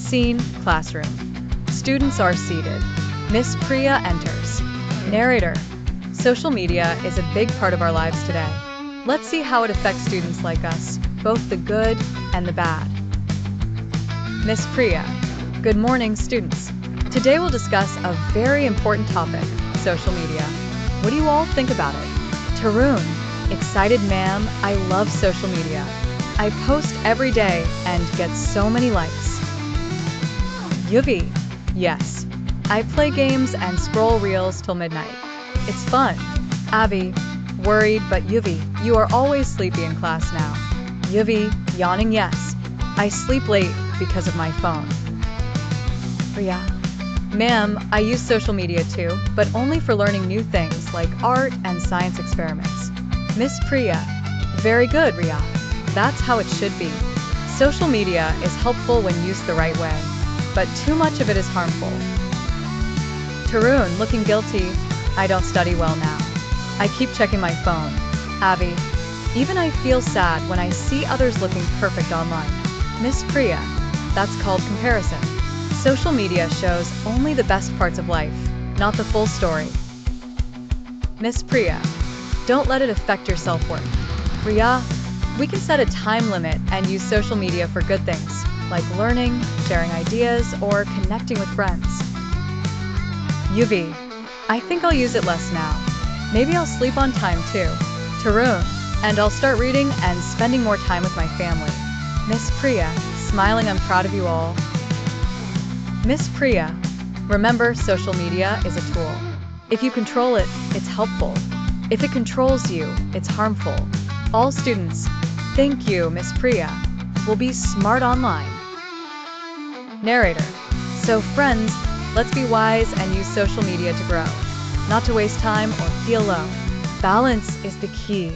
Scene, classroom. Students are seated. Miss Priya enters. Narrator. Social media is a big part of our lives today. Let's see how it affects students like us, both the good and the bad. Miss Priya. Good morning, students. Today we'll discuss a very important topic, social media. What do you all think about it? Tarun. Excited, ma'am. I love social media. I post every day and get so many likes. Yuvi. Yes. I play games and scroll reels till midnight. It's fun. Avi. Worried, but Yuvi, you are always sleepy in class now. Yuvi. Yawning, yes. I sleep late because of my phone. Priya. Ma'am, I use social media too, but only for learning new things like art and science experiments. Miss Priya. Very good, Ria. That's how it should be. Social media is helpful when used the right way, but too much of it is harmful. Tarun, looking guilty. I don't study well now. I keep checking my phone. Avi. Even I feel sad when I see others looking perfect online. Miss Priya. That's called comparison. Social media shows only the best parts of life, not the full story. Miss Priya. Don't let it affect your self-worth. Priya. We can set a time limit and use social media for good things, like learning, sharing ideas, or connecting with friends. Yuvi. I think I'll use it less now. Maybe I'll sleep on time too. Tarun. And I'll start reading and spending more time with my family. Miss Priya. Smiling, I'm proud of you all. Miss Priya. Remember, social media is a tool. If you control it, it's helpful. If it controls you, it's harmful. All students, thank you, Miss Priya, will be smart online. Narrator. So friends, let's be wise and use social media to grow, not to waste time or feel low. Balance is the key.